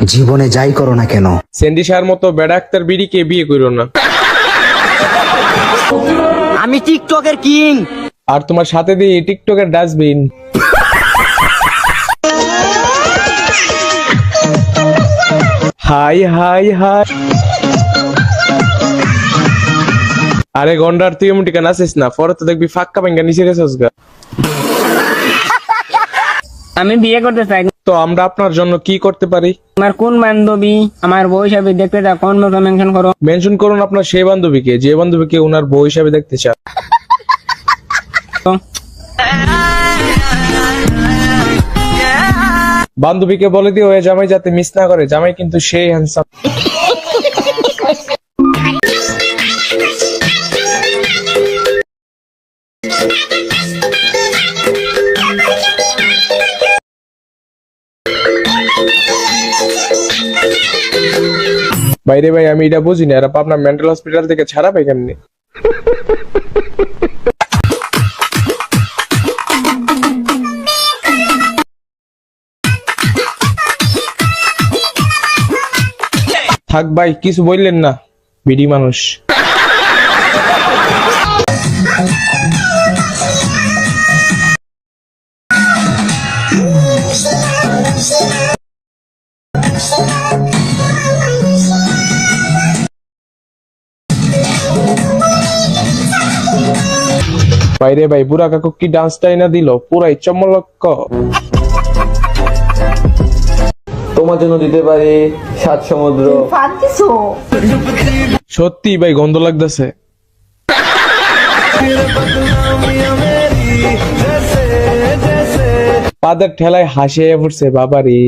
জীবনে যাই করো না কেন, সেন্ডি শাহর মতো বেড়া আক্তার বিড়িকে বিয়ে করো না। আমি টিকটকের কিং। আর তোমার সাথে দিয়ে টিকটকের ডাস্টবিন। High high high. আরে গন্ডার তুই এমন টিকা নাচিস না, পরে তো দেখবি ফাক্কা ভাঙ্গা নিচে গেছিস গা। আমি বিয়ে করতে চাই। তো আমরা আপনার জন্য কি করতে পারি? আমার কোন বান্ধবী আমার বউ হিসাবে দেখতে চাও, কোন বউকে মেনশন করো। মেনশন করুন আপনার সেই বান্ধবীকে যে বান্ধবীকে ওনার বউ হিসাবে দেখতে চান। বান্ধবীকে বলে দিও ওই জামাই যাতে মিস না করে, জামাই কিন্তু সেই হ্যান্ডসাম। বাইরে ভাই আমি এটা বুঝি না, এরা আপনার মেন্টাল হসপিটাল থেকে ছাড়া পাই কেমনি? থাক ভাই কিছু বললেন না, বিডি মানুষ। বাইরে ভাই বুড়া কাকু কি ডান্সটাই না দিল, পুরাই চমলক্ক। তোমার জন্য দিতে পারি 7 সমুদ্র। সত্যি ভাই গন্ধ লাগতেছে। পাদের ঠেলায় হাসিয়ে পড়ছে বাবারি।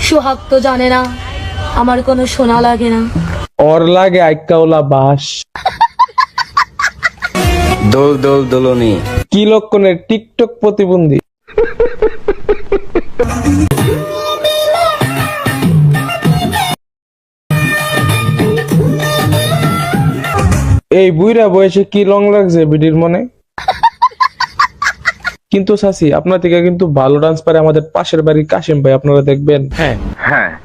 সোহাগ তো জানে না আমার কোনো সোনা লাগে না, ওর লাগে আইকাওলা বাস। দোল দোল দোলনি। কি লক্ষণের টিকটক প্রতিবন্ধী। এই বুইরা বয়সে কি লং লাগছে বিডির মনে। কিন্তু সাসি আপনার থেকে কিন্তু ভালো ডান্স পারে আমাদের পাশের বাড়ির কাশিম ভাই, আপনারা দেখবেন। হ্যাঁ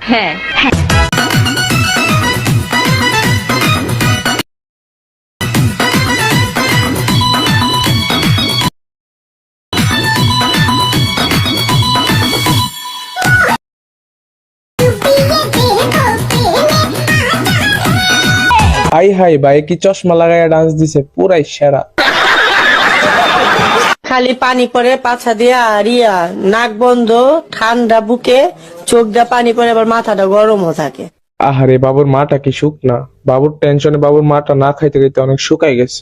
হ্যাঁ হাই হাই ভাই কি চশমা লাগাইয়া ডান্স দিছে, পুরাই সেরা। খালি পানি পরে পাছা দিয়া রিয়া, নাক বন্ধ, ঠান্ডা বুকে, চোখ দিয়া পানি পরে, আবার মাথাটা গরমও থাকে। আহারে বাবুর মাটা কি শুক না, বাবুর টেনশনে বাবুর মাটা না খাইতে খাইতে অনেক শুকাই গেছে।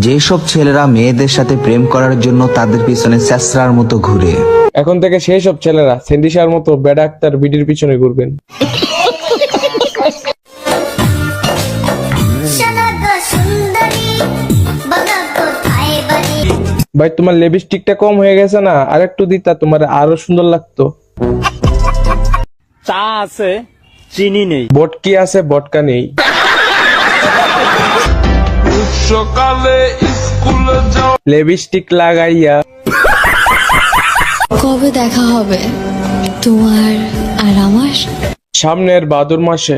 যেসব ছেলেরা মেয়েদের সাথে প্রেম করার জন্য তাদের পিছনে স্যাসরার মতো ঘুরে, এখন থেকে সেই সব ছেলেরা সেন্ডিশার মতো বেডা আক্তার বিডির পিছনে ঘুরবেন। ভাই তোমার লিপস্টিকটা কম হয়ে গেছে না, আর একটু দিতা তোমার আরো সুন্দর লাগতো। চা আছে চিনি নেই, বটকি আছে বটকা নেই। সকালে স্কুলে যাও লিপস্টিক লাগাইয়া। কবে দেখা হবে তোমার আর আমার? সামনের ভাদ্র মাসে।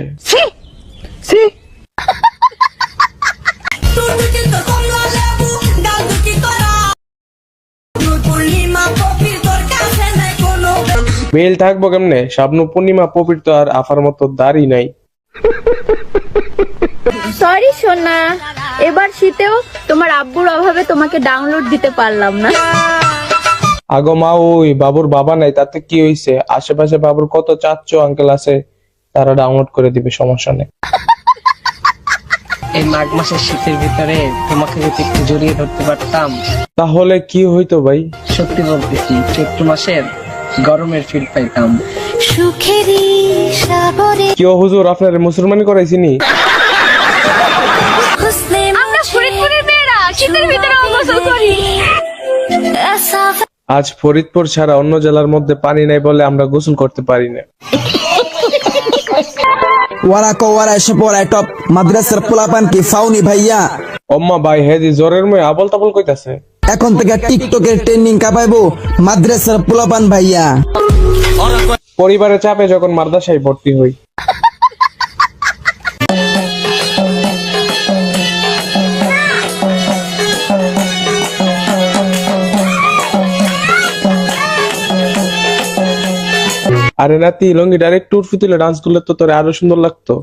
বেল থাকবো কেমনে, স্বপ্ন পূর্ণিমা পবিত্র আর আফার মতো দাড়ি নাই। সরি সোনা, এবার শীতেও তোমার আব্বুর অভাবে তোমাকে ডাউনলোড দিতে পারলাম না। আগো মা ওই বাবুর বাবা নাই, তাতে কি হইছে, আশেপাশে বাবুর কত চাচ্চু আঙ্কেল আছে, তারা ডাউনলোড করে দিবে, সমস্যা নেই। এই মাঘ মাসের শীতের ভিতরে তোমাকে যদি একটু জড়িয়ে ধরতে পারতাম, তাহলে কি হইতো ভাই? সত্যি বলতেছি চৈত্র মাসের গরমের ফিল পাইতাম। সুখেরই সাগরে কি হুজুর আপনার মুসলমানি করাইছিনি? আমরা ফরিদপুরের মেয়েরা শীতের ভিতরে গোসল করি। আজ ফরিদপুর ছাড়া অন্য জেলার মধ্যে পানি নাই বলে আমরা গোসল করতে পারি না। ওয়ারা কো ওয়ারা এসে পড়ায় টপ মাদ্রাসার পোলাপান কি ফাউনি ভাইয়া। অম্মা ভাই হেদি জ্বরের মধ্যে আবল তাবল কইতাছে। এখন থেকে টিকটকের ট্রেন্ডিং কাপাইবো মাদ্রাসার পোলাপান ভাইয়া। পরিবারের চাপে যখন মাদ্রাসায় ভর্তি হই। আরে নাতি, লঙ্গি ডাইরেক্ট টুর ফুতুলে ডান্স করলে তো তোর আরো সুন্দর লাগতো।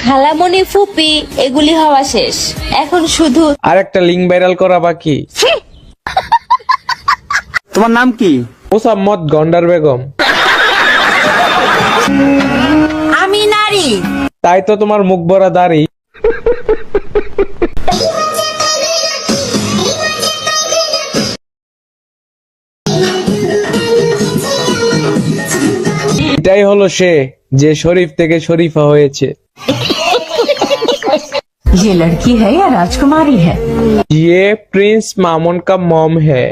খালামণি ফুপি এগুলি হওয়া শেষ, এখন শুধু আর একটা লিঙ্ক ভাইরাল করা বাকি। তোমার নাম কি? মোসাম্মদ গন্ডার বেগম। আমি নারী। তাই তো তোমার মুখ ভরা দাড়ি। এটাই হলো সে যে শরীফ থেকে শরীফা হয়েছে। ये लड़की है या राजकुमारी है? ये प्रिंस मामून का मॉम है।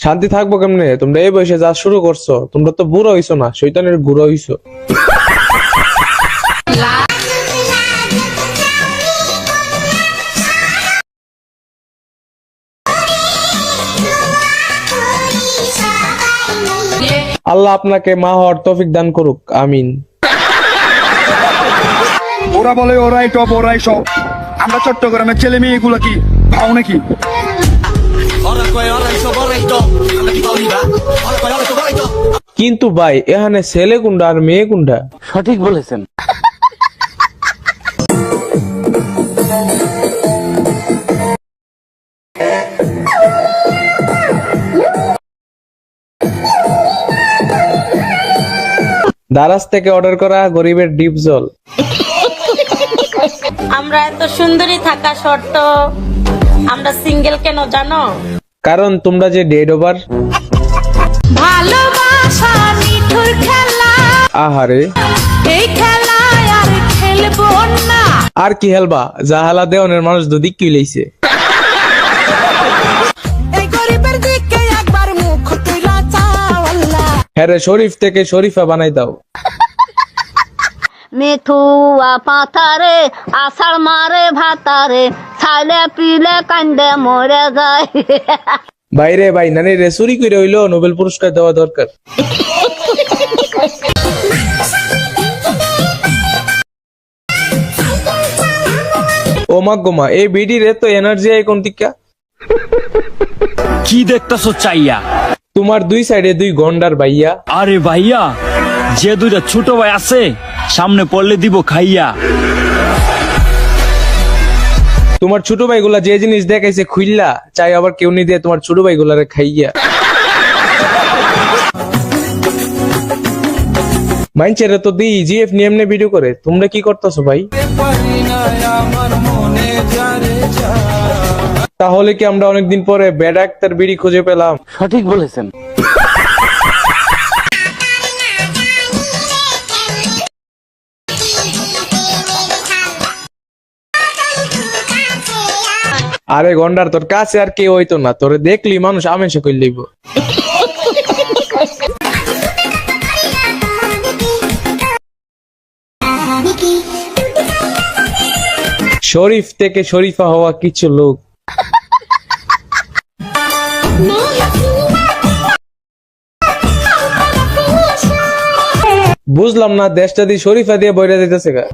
শান্তি থাকবো কেমনে? তোমরা এই বয়সে যা শুরু করছো, তোমরা তো বুড়ো হইছো না, শয়তানের গুঁড়ো হইছো। আল্লাহ আপনাকে মা হওয়ার তৌফিক দান করুক, আমিন। ওরা বলে ওরাই টপ ওরাই সব, আমরা চট্টগ্রামের ছেলে মেয়ে এগুলো কি ভাও নাকি? কিন্তু ভাই এখানে ছেলে কোনটা আর মেয়ে কোনটা? সঠিক বলেছেন। দারাজ থেকে অর্ডার করা গরিবের ডিপ জল। আমরা এত সুন্দরী থাকা শর্ত আমরা সিঙ্গেল কেন জানো? কারণ তোমরা যে ডেড ওভার। ভালোবাসা নিঠুর খেলা, আহারে এই খেলায় আর খেলবো না। আর কি হেলবা, জাহালা দেওয়ানের মানুষ দুদি কি লইছে। এই গরিবের দিকে একবার মুখ তুইলা চাও আল্লাহ। হ্যাঁ রে, শরীফ থেকে শরীফা বানাই দাও। মিথুয়া পাথারে আষাঢ় মারে ভাতারে ছাইলে পিলে কান্দে মরে যায়। বাইরে ভাই, নানি রে চুরি করে হইলো নোবেল পুরস্কার দেওয়া দরকার। ও মা গোমা, এই বিডি রে তো এনার্জি আই কোন দিকা? কি দেখতেছো চাইয়া? তোমার দুই সাইডে দুই গন্ডার ভাইয়া। আরে ভাইয়া, যে দুইটা ছোট ভাই আছে সামনে পড়লে দিব খাইয়া। তোমার ছোট ভাইগুলা যে জিনিস দেখাইছে খুইল্লা, চাই আবার কেউ নি দিয়ে তোমার ছোট ভাইগুলারে খাইয়া। মাইনচেরে তো দিই জিএফ নিয়ে এমনি ভিডিও করে, তোমরা কি করতেছো ভাই? তাহলে কি আমরা অনেকদিন পরে ব্যাড আক্তার বিড়ি খুঁজে পেলাম? সঠিক বলেছেন। আরে গন্ডার, তোর কাছে আর কেউ হইতো না, তোরে দেখলি মানুষ আমেশা কই লইব। শরীফ থেকে শরীফা হওয়া কিছু লোক। বুঝলাম না, দেশটা দিয়ে শরীফা দিয়ে বইরা দিতেছে গা।